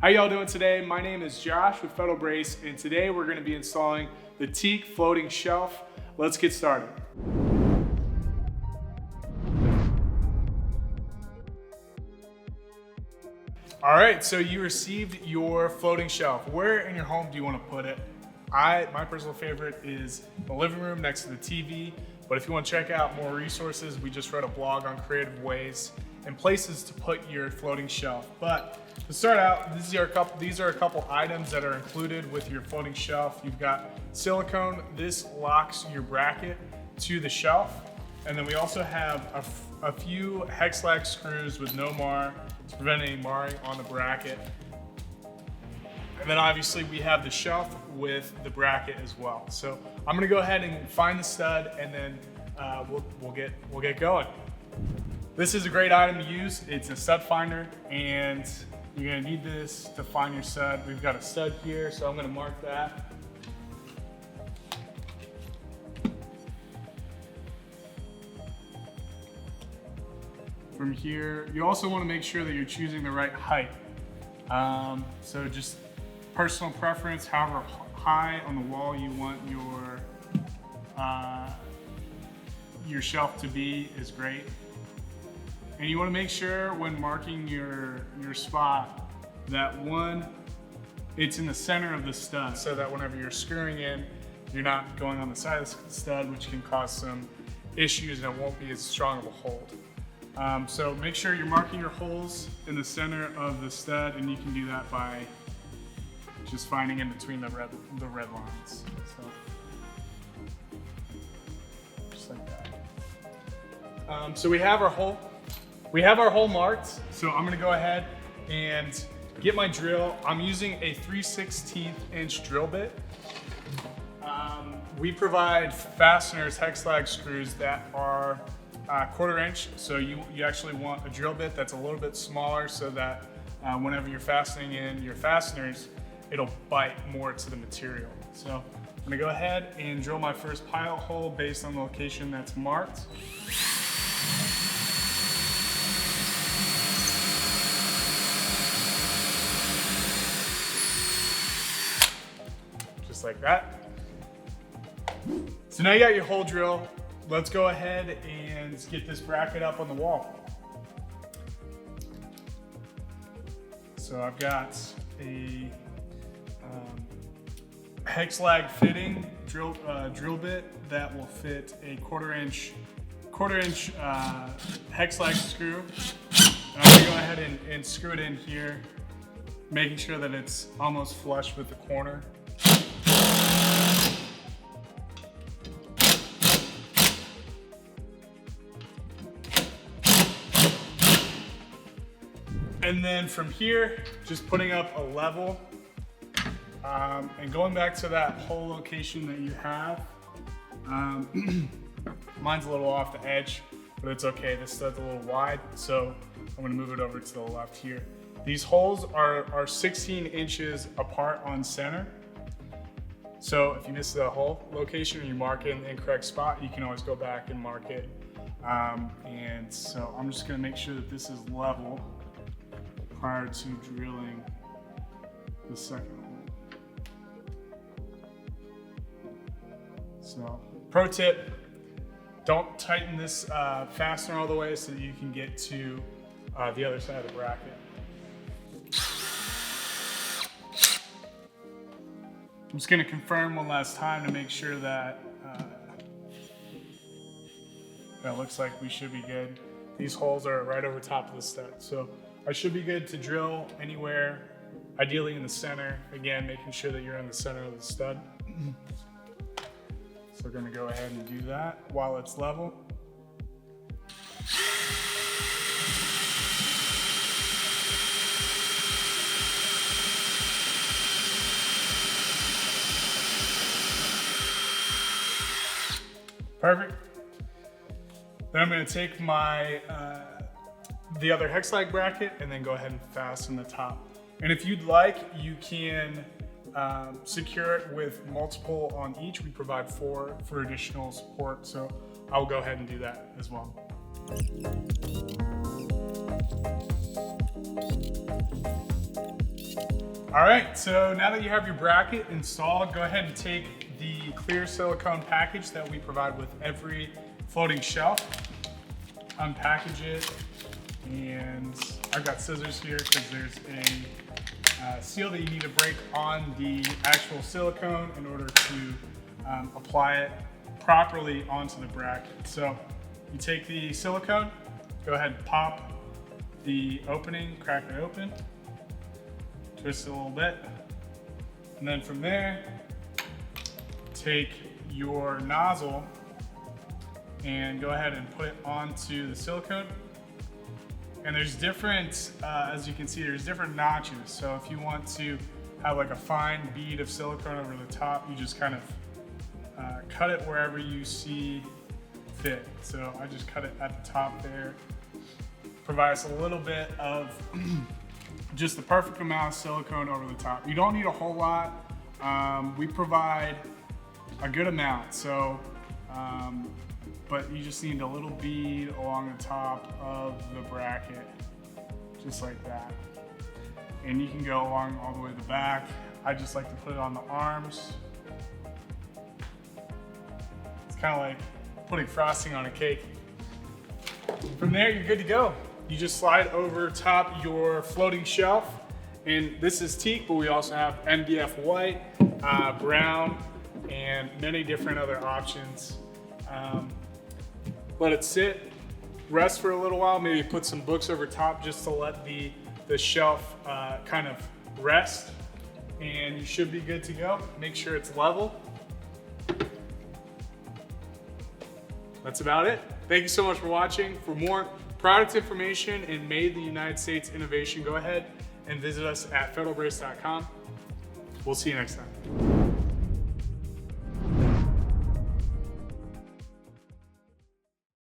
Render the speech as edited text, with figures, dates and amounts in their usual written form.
How y'all doing today? My name is Josh with Federal Brace, and today we're going to be installing the teak floating shelf. Let's get started. All right, so you received your floating shelf. Where in your home do you want to put it? My personal favorite is the living room next to the TV, but if you want to check out more resources, we just wrote a blog on creative ways and places to put your floating shelf. But to start out, these are a couple items that are included with your floating shelf. You've got silicone. This locks your bracket to the shelf. And then we also have a few hex lag screws with no mar to prevent any marring on the bracket. And then obviously we have the shelf with the bracket as well. So I'm gonna go ahead and find the stud, and then we'll get going. This is a great item to use. It's a stud finder, and you're gonna need this to find your stud. We've got a stud here, so I'm gonna mark that. From here, you also wanna make sure that you're choosing the right height. So just personal preference, however high on the wall you want your shelf to be is great. And you want to make sure when marking your spot that it's in the center of the stud, so that whenever you're screwing in, you're not going on the side of the stud, which can cause some issues and it won't be as strong of a hold. So make sure you're marking your holes in the center of the stud, and you can do that by just finding in between the red lines. So, just like that. So we have our hole marked. So I'm gonna go ahead and get my drill. I'm using a 3/16 inch drill bit. We provide fasteners, hex lag screws that are 1/4 inch. So you actually want a drill bit that's a little bit smaller, so that whenever you're fastening in your fasteners, it'll bite more to the material. So I'm gonna go ahead and drill my first pilot hole based on the location that's marked. Just like that. So now you got your hole drill. Let's go ahead and get this bracket up on the wall. So I've got a hex lag fitting drill bit that will fit a quarter inch hex lag screw. I'm gonna go ahead and screw it in here, making sure that it's almost flush with the corner. And then from here, just putting up a level, and going back to that hole location that you have. Mine's a little off the edge, but it's okay. This stud's a little wide, so I'm gonna move it over to the left here. These holes are 16 inches apart on center. So if you miss the hole location or you mark it in the incorrect spot, you can always go back and mark it. And so I'm just gonna make sure that this is level prior to drilling the second hole. So, pro tip, don't tighten this fastener all the way so that you can get to the other side of the bracket. I'm just gonna confirm one last time to make sure that that looks like we should be good. These holes are right over top of the stud. So I should be good to drill anywhere, ideally in the center. Again, making sure that you're in the center of the stud. So we're gonna go ahead and do that while it's level. Perfect. Then I'm gonna take my the other hex lag bracket and then go ahead and fasten the top. And if you'd like, you can secure it with multiple on each. We provide 4 for additional support, so I'll go ahead and do that as well. All right, so now that you have your bracket installed, go ahead and take the clear silicone package that we provide with every floating shelf, unpackage it, and I've got scissors here because there's a seal that you need to break on the actual silicone in order to apply it properly onto the bracket. So you take the silicone, go ahead and pop the opening, crack it open, twist it a little bit, and then from there, take your nozzle and go ahead and put it onto the silicone. And there's different, as you can see, there's different notches. So if you want to have like a fine bead of silicone over the top, you just kind of cut it wherever you see fit. So I just cut it at the top there. Provides a little bit of just the perfect amount of silicone over the top. You don't need a whole lot. We provide a good amount, so but you just need a little bead along the top of the bracket, just like that. And you can go along all the way to the back. I just like to put it on the arms. It's kind of like putting frosting on a cake. From there, you're good to go. You just slide over top your floating shelf, and this is teak, but we also have MDF white, brown, and many different other options. Let it sit, rest for a little while, maybe put some books over top just to let the shelf kind of rest, and you should be good to go. Make sure it's level. That's about it. Thank you so much for watching. For more product information and Made in the United States innovation, go ahead and visit us at federalbrace.com. We'll see you next time.